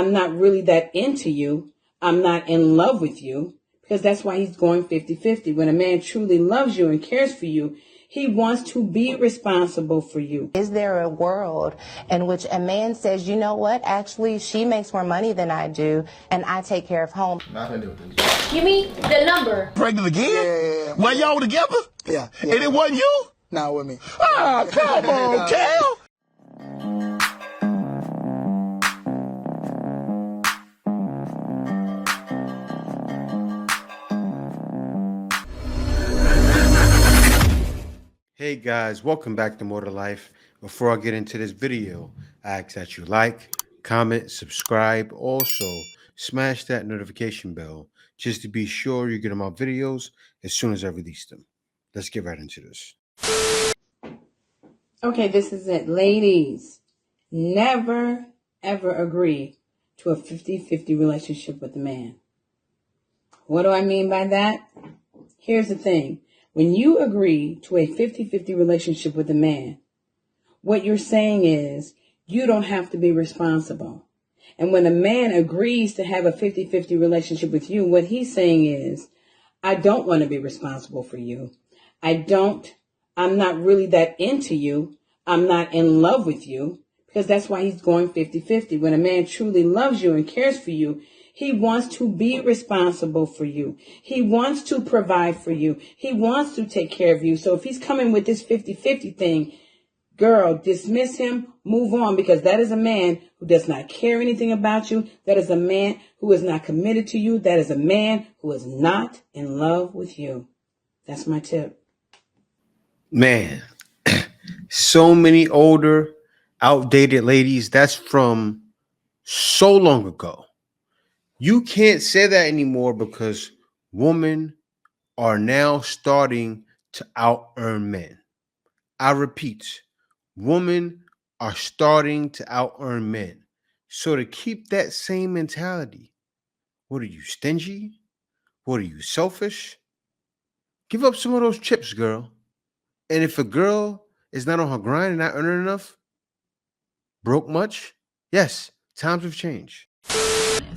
I'm not really that into you. I'm not in love with you, because that's why he's going 50-50. When a man truly loves you and cares for you, he wants to be responsible for you. Is there a world in which a man says, you know what, actually, she makes more money than I do, and I take care of home? Nothing to do with this. Give me the number. Pregnant again? Yeah. Were y'all together? Yeah. And it wasn't you? Nah, with me. Ah, come on, Cal. Hey guys, welcome back to More to Life. Before I get into this video, I ask that you like, comment, subscribe. Also, smash that notification bell just to be sure you're getting my videos as soon as I release them. Let's get right into this. Okay, this is it. Ladies, never, ever agree to a 50-50 relationship with a man. What do I mean by that? Here's the thing. When you agree to a 50-50 relationship with a man, what you're saying is you don't have to be responsible. And when a man agrees to have a 50-50 relationship with you, what he's saying is, I don't want to be responsible for you. I'm not really that into you. I'm not in love with you, because that's why he's going 50-50. When a man truly loves you and cares for you, he wants to be responsible for you. He wants to provide for you. He wants to take care of you. So if he's coming with this 50-50 thing, girl, dismiss him, move on, because that is a man who does not care anything about you. That is a man who is not committed to you. That is a man who is not in love with you. That's my tip. Man, so many older, outdated ladies. That's from so long ago. You can't say that anymore because women are now starting to out-earn men. I repeat, women are starting to out-earn men. So to keep that same mentality, what are you, stingy? What are you, selfish? Give up some of those chips, girl. And if a girl is not on her grind and not earning enough, broke much, yes, times have changed.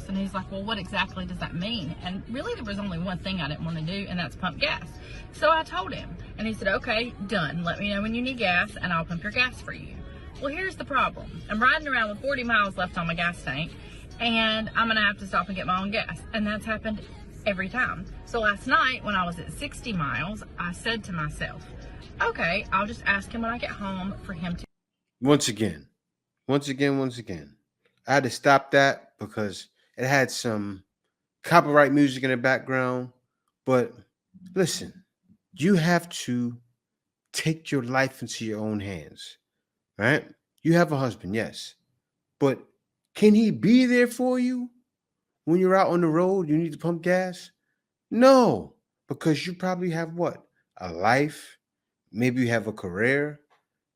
And he's like, well, what exactly does that mean? And really, there was only one thing I didn't want to do, and that's pump gas. So I told him, and he said, okay, done. Let me know when you need gas, and I'll pump your gas for you. Well, here's the problem. I'm riding around with 40 miles left on my gas tank, and I'm going to have to stop and get my own gas. And that's happened every time. So last night, when I was at 60 miles, I said to myself, okay, I'll just ask him when I get home for him to. Once again, I had to stop that because it had some copyright music in the background. But listen, you have to take your life into your own hands, right? You have a husband, yes. But can he be there for you when you're out on the road, you need to pump gas? No, because you probably have what? A life. Maybe you have a career.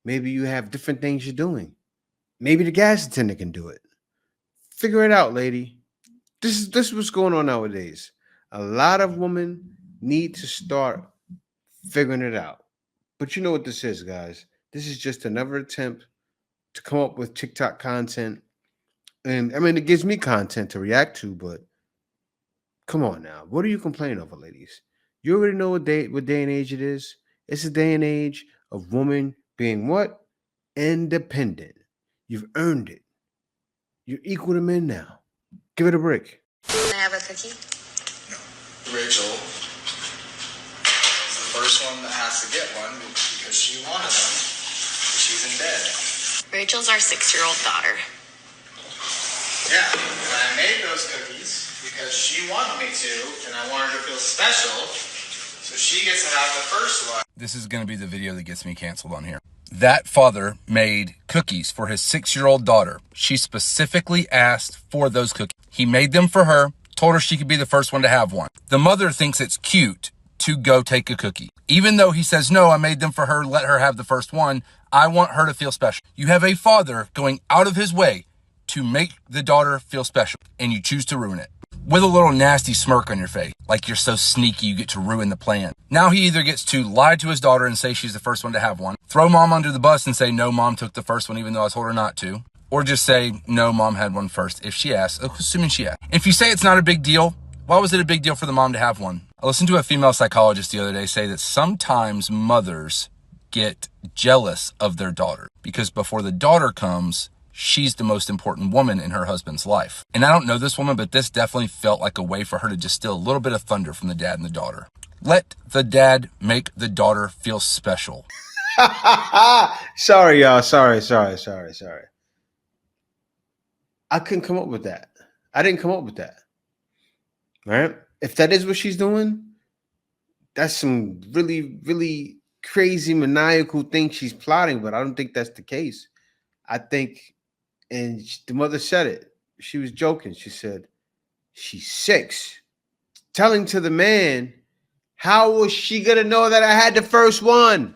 Maybe you have different things you're doing. Maybe the gas attendant can do it. Figure it out, lady. This is what's going on nowadays. A lot of women need to start figuring it out. But you know what this is, guys. This is just another attempt to come up with TikTok content. And I mean, it gives me content to react to, but come on now. What are you complaining over, ladies? You already know what day and age it is. It's a day and age of women being what? Independent. You've earned it. You're equal to men now. Give it a break. Can I have a cookie? No. Rachel is the first one that has to get one because she wanted them. She's in bed. Rachel's our 6-year-old daughter. Yeah, and I made those cookies because she wanted me to, and I wanted her to feel special, so she gets to have the first one. This is going to be the video that gets me canceled on here. That father made cookies for his 6-year-old daughter. She specifically asked for those cookies. He made them for her, told her she could be the first one to have one. The mother thinks it's cute to go take a cookie. Even though he says, no, I made them for her, let her have the first one. I want her to feel special. You have a father going out of his way to make the daughter feel special, and you choose to ruin it. With a little nasty smirk on your face, like you're so sneaky you get to ruin the plan. Now he either gets to lie to his daughter and say she's the first one to have one, throw mom under the bus and say, no, mom took the first one even though I told her not to, Or just say, no, mom had one first, if she asks, assuming she asked. If you say it's not a big deal, why was it a big deal for the mom to have one? I listened to a female psychologist the other day say that sometimes mothers get jealous of their daughter because before the daughter comes, she's the most important woman in her husband's life. And I don't know this woman, but this definitely felt like a way for her to just steal a little bit of thunder from the dad and the daughter. Let the dad make the daughter feel special. Sorry, y'all. Sorry. I couldn't come up with that. I didn't come up with that. Right? If that is what she's doing, that's some really, really crazy, maniacal thing she's plotting, but I don't think that's the case. I think, and the mother said it. She was joking. She said, she's 6. Telling to the man, how was she going to know that I had the first one?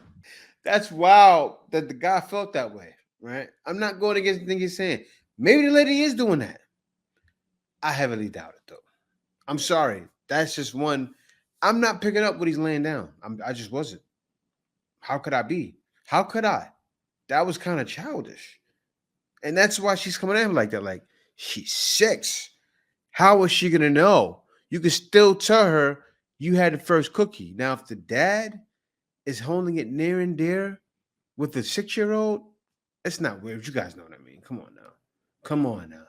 That's wild that the guy felt that way, right? I'm not going against the thing he's saying. Maybe the lady is doing that. I heavily doubt it, though. I'm sorry. That's just one. I'm not picking up what he's laying down. I just wasn't. How could I be? How could I? That was kind of childish. And that's why she's coming at him like that. Like, she's 6. How is she going to know? You can still tell her you had the first cookie. Now, if the dad is holding it near and dear with the 6-year-old, it's not weird. You guys know what I mean. Come on now. Come on now.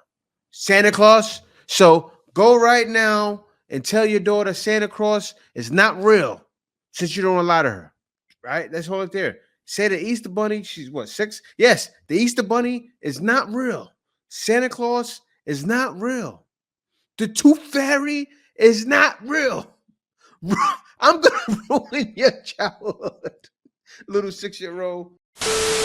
Santa Claus. So go right now and tell your daughter Santa Claus is not real since you don't lie to her. Right? Let's hold it there. Say the Easter Bunny, she's what, 6? Yes, the Easter Bunny is not real. Santa Claus is not real. The Tooth Fairy is not real. I'm going to ruin your childhood, little 6-year-old.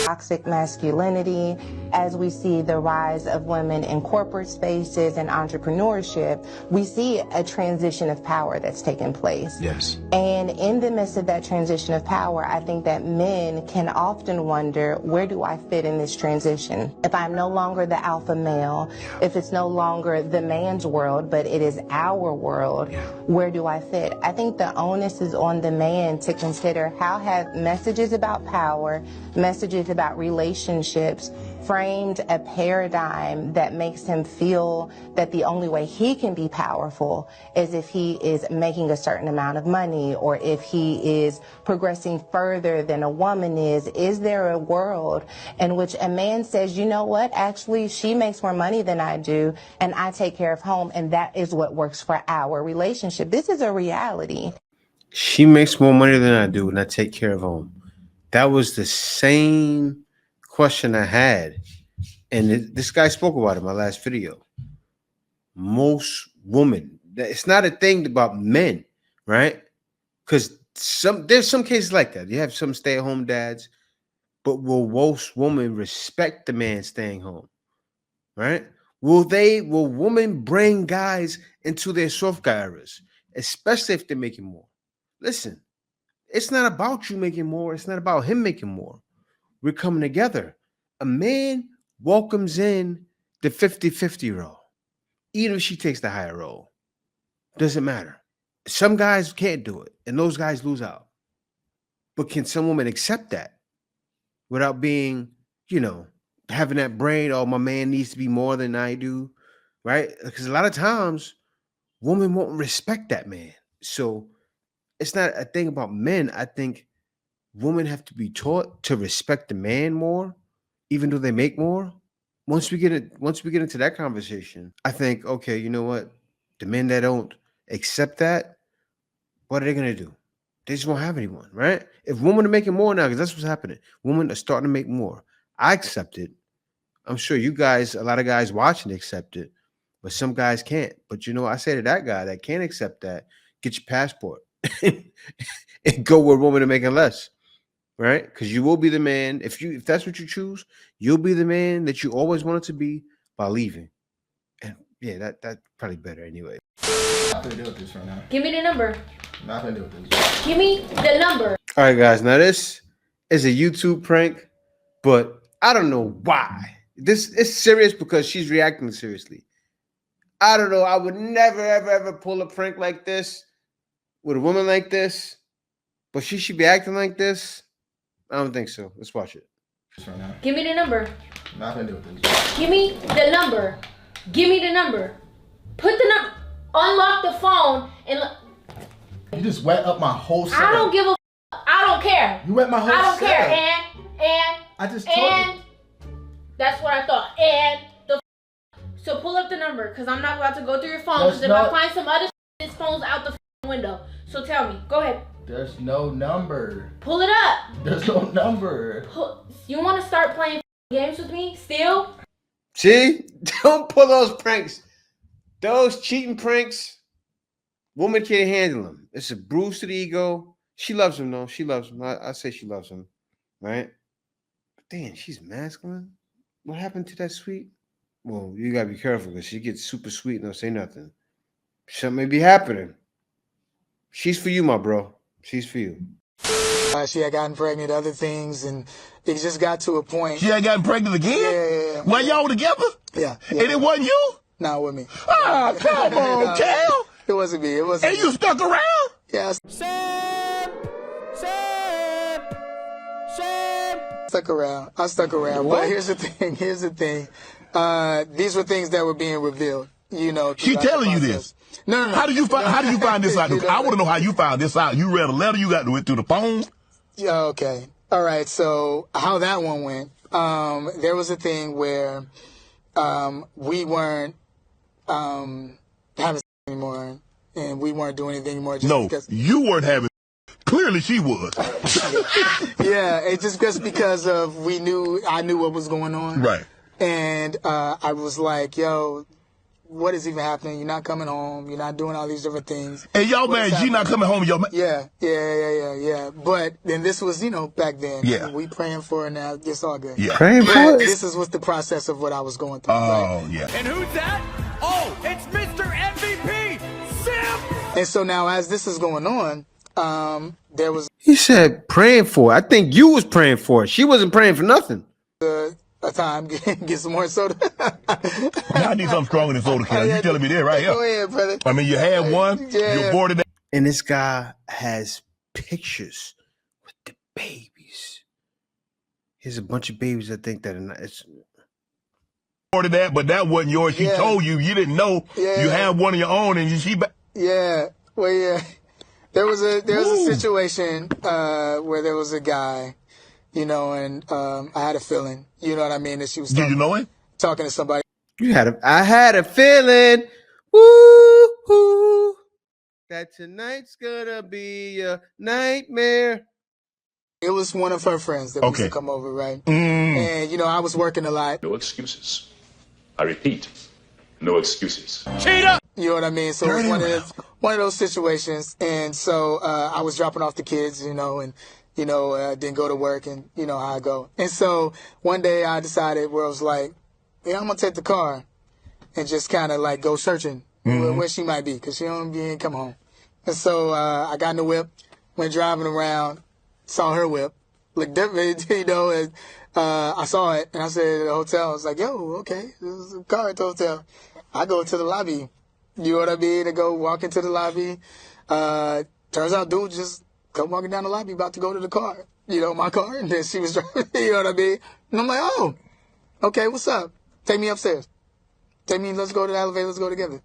Toxic masculinity, as we see the rise of women in corporate spaces and entrepreneurship, we see a transition of power that's taken place. Yes. And in the midst of that transition of power, I think that men can often wonder, where do I fit in this transition? If I'm no longer the alpha male, if it's no longer the man's world, but it is our world, where do I fit? I think the onus is on the man to consider how have messages about power, messages about relationships framed a paradigm that makes him feel that the only way he can be powerful is if he is making a certain amount of money or if he is progressing further than a woman is. Is there a world in which a man says, you know what, actually she makes more money than I do and I take care of home and that is what works for our relationship? This is a reality. She makes more money than I do and I take care of home. That was the same question I had. And this guy spoke about it in my last video. Most women, it's not a thing about men, right? Because there's some cases like that. You have some stay-at-home dads, but will most women respect the man staying home? Right? Will women bring guys into their soft guy eras, especially if they're making more? Listen, it's not about you making more. It's not about him making more. We're coming together. A man welcomes in the 50-50 role, even if she takes the higher role. Doesn't matter. Some guys can't do it, and those guys lose out. But can some women accept that without being, having that brain, oh, my man needs to be more than I do, right? Because a lot of times, women won't respect that man. So it's not a thing about men. I think women have to be taught to respect the man more, even though they make more. Once we get into that conversation, I think, okay, you know what? The men that don't accept that, what are they gonna do? They just won't have anyone, right? If women are making more now, because that's what's happening. Women are starting to make more. I accept it. I'm sure you guys, a lot of guys watching accept it, but some guys can't. But I say to that guy that can't accept that, get your passport and go where women are making less. Right? Because you will be the man. If that's what you choose, you'll be the man that you always wanted to be by leaving. And yeah, that's probably better anyway. I'm not gonna deal with this right now. Give me the number. I'm not gonna deal with this. Give me the number. All right, guys. Now this is a YouTube prank, but I don't know why. This is serious because she's reacting seriously. I don't know. I would never, ever, ever pull a prank like this with a woman like this, but she should be acting like this. I don't think so. Let's watch it. Give me the number. Not gonna do it. Give me the number. Give me the number. Put the number. Unlock the phone and. You just wet up my whole setup. I don't give a. I don't care. You wet my whole setup. I don't care. And. I just told you. That's what I thought. And the. So pull up the number, because I'm not about to go through your phone. Because if I find some other this phone's out the window. So tell me. Go ahead. There's no number. Pull it up. There's no number. You want to start playing games with me still? See? Don't pull those pranks. Those cheating pranks, woman can't handle them. It's a bruise to the ego. She loves him, though. She loves him. I say she loves him, right? But damn, she's masculine. What happened to that sweet? Well, you got to be careful because she gets super sweet and don't say nothing. Something may be happening. She's for you, my bro. She's for you. She had gotten pregnant, other things, and it just got to a point. She had gotten pregnant again? Yeah. While y'all were together? Yeah. And it wasn't you? No, it wasn't me. Ah, come on, Cal. It wasn't me. It wasn't And you stuck around? Yeah. Stuck around. I stuck around. What? But here's the thing. These were things that were being revealed. You know. She telling you this? No. How did you find this out? I want to know how you found this out. You read a letter, you got to it through the phone? Yeah, okay. All right, so how that one went, there was a thing where we weren't having sex anymore, and we weren't doing anything anymore. Just because, you weren't having. Clearly she was. Yeah, it's just because of I knew what was going on. Right. And I was like, yo, what is even happening? You're not coming home. You're not doing all these different things. And y'all man, she not coming home. Y'all man. Yeah. But then this was, back then. Yeah. We praying for her now. It's all good. Yeah. Praying for it? This was the process of what I was going through. Oh, right? yeah. And who's that? Oh, it's Mr. MVP, Sim! And so now as this is going on, there was He said praying for it. I think you was praying for it. She wasn't praying for nothing. a time, get some more soda. I need something stronger than soda, Cal. You telling me that right here. Go ahead, brother. I mean, you had one, Yeah. you aborted that. And this guy has pictures with the babies. Here's a bunch of babies. I think that it's Aborted that, but that wasn't yours. She Yeah. told you. You didn't know. Yeah. You had one of your own, and Yeah. Well, yeah. There was a situation where there was a guy, and I had a feeling, you know what I mean, that she was Did you know him? talking to somebody. I had a feeling, woo, that tonight's gonna be a nightmare. It was one of her friends that used to come over, right? And, I was working a lot. No excuses. I repeat, no excuses. Cheetah! You know what I mean? So it was one of those situations. And so I was dropping off the kids, and didn't go to work, and you know how I go. And so one day I decided where I was like, yeah, I'm going to take the car and just kind of like go searching where she might be, because she ain't come home. And so I got in the whip, went driving around, saw her whip, looked different, and I saw it, and I said at the hotel, I was like, yo, okay, there's a car at the hotel. I go to the lobby. You know what I mean? I go walk into the lobby. Turns out dude just come walking down the lobby about to go to the car. My car. And then she was driving. You know what I mean? And I'm like, oh, okay, what's up? Take me upstairs. Let's go to the elevator. Let's go together.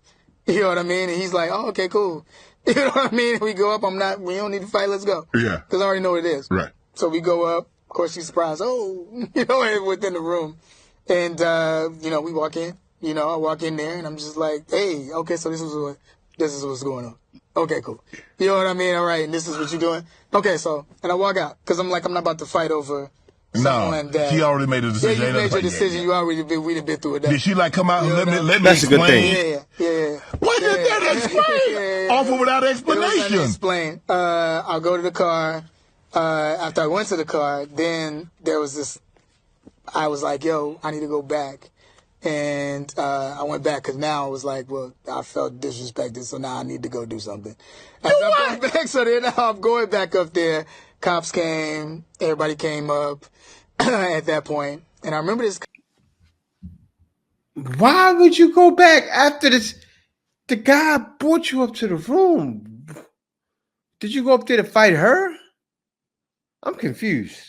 You know what I mean? And he's like, oh, okay, cool. You know what I mean? We go up. We don't need to fight. Let's go. Yeah. Because I already know what it is. Right. So we go up. Of course, she's surprised. Oh, within the room. And, we walk in. I walk in there and I'm just like, hey, okay, so this is what's going on. Okay, cool. You know what I mean? All right, and this is what you're doing? Okay, so, and I walk out because I'm like, I'm not about to fight over someone that. She already made a decision. Yeah, you made your decision. You already we'd been through it. Did she come out and let me That's explain? a good thing. Yeah. What did that explain? Offer without explanation. Explain. I'll go to the car. After I went to the car, then there was this, I was like, yo, I need to go back. And I went back because now I was like, well, I felt disrespected, so now I need to go do something. As I'm going back, so then now I'm going back up there. Cops came, everybody came up at that point. And I remember this. Why would you go back after this? The guy brought you up to the room. Did you go up there to fight her? I'm confused.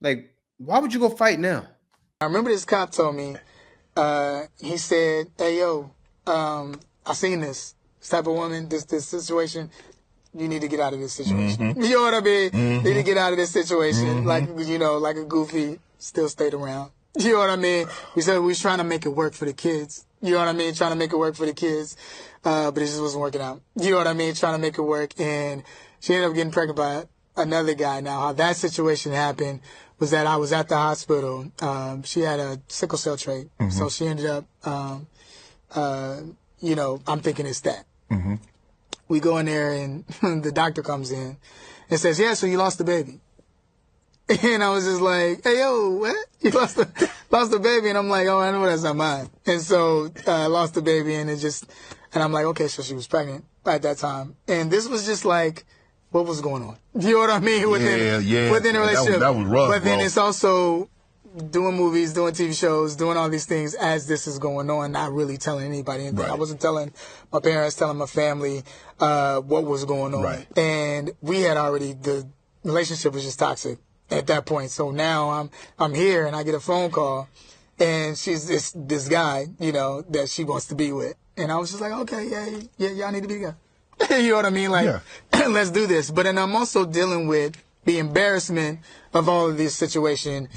Like, Why would you go fight now? I remember this cop told me, he said, hey, yo, I seen this type of woman, this situation. You need to get out of this situation. You know what I mean? Need to get out of this situation. Like, you know, like a goofy still stayed around. You know what I mean? We said we was trying to make it work for the kids. You know what I mean? Trying to make it work for the kids. But it just wasn't working out. You know what I mean? Trying to make it work. And she ended up getting pregnant by another guy. Now, how that situation happened was that I was at the hospital. She had a sickle cell trait. So she ended up, you know, I'm thinking it's that. We go in there and the doctor comes in and says, yeah, so you lost the baby. And I was just like, hey, yo, what? You lost the baby? And I'm like, oh, I know that's not mine. And so I lost the baby and I'm like, okay, so she was pregnant at that time. And this was just like, what was going on? You know what I mean? Within the relationship. That was rough, but then bro. it's also doing movies, doing TV shows, doing all these things as this is going on, not really telling anybody anything. Right. I wasn't telling my parents, telling my family what was going on. Right. And we had already, the relationship was just toxic at that point. So now I'm here and I get a phone call and she's this guy, you know, that she wants to be with. And I was just like, okay, yeah, y'all need to be together. You know what I mean? Like, let's do this. But then I'm also dealing with the embarrassment of all of this situation.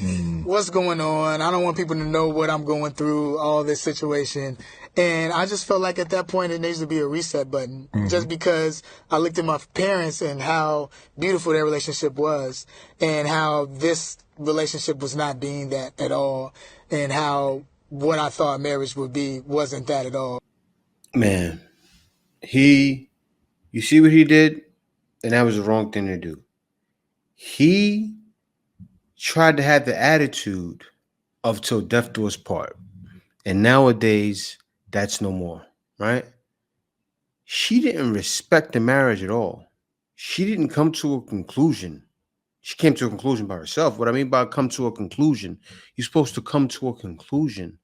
What's going on? I don't want people to know what I'm going through, all this situation. And I just felt like at that point it needs to be a reset button. Just because I looked at my parents and how beautiful their relationship was and how this relationship was not being that at all and how what I thought marriage would be wasn't that at all. Man, you see what he did? And that was the wrong thing to do. He tried to have the attitude of till death do us part. And nowadays, that's no more, right? She didn't respect the marriage at all. She didn't come to a conclusion. She came to a conclusion by herself. What I mean by come to a conclusion, you're supposed to come to a conclusion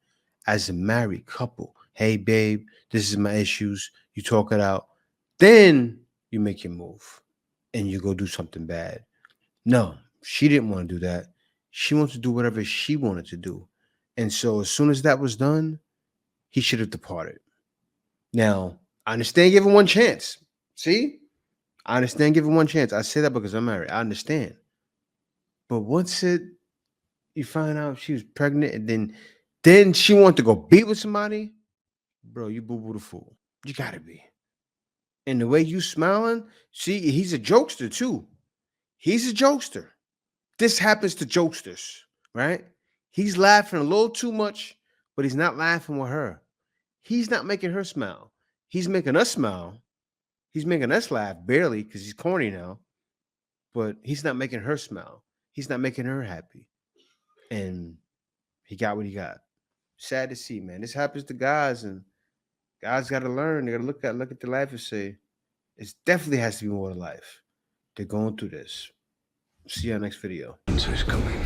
as a married couple. Hey, babe, this is my issues. You talk it out. Then you make your move and you go do something bad. No, she didn't want to do that. She wanted to do whatever she wanted to do. And so as soon as that was done, he should have departed. Now, I understand giving one chance. See? I understand giving one chance. I say that because I'm married. I understand. But once you find out she was pregnant and then she wanted to go be with somebody, bro, you boo-boo the fool. You gotta be. And the way you smiling, see, he's a jokester too. He's a jokester. This happens to jokesters, right? He's laughing a little too much, but he's not laughing with her. He's not making her smile. He's making us smile. He's making us laugh, barely, because he's corny now. But he's not making her smile. He's not making her happy. And he got what he got. Sad to see, man. This happens to guys, and guys got to learn. They got to look at their life and say, it definitely has to be more to life. They're going through this. See you on next video. Answer's coming.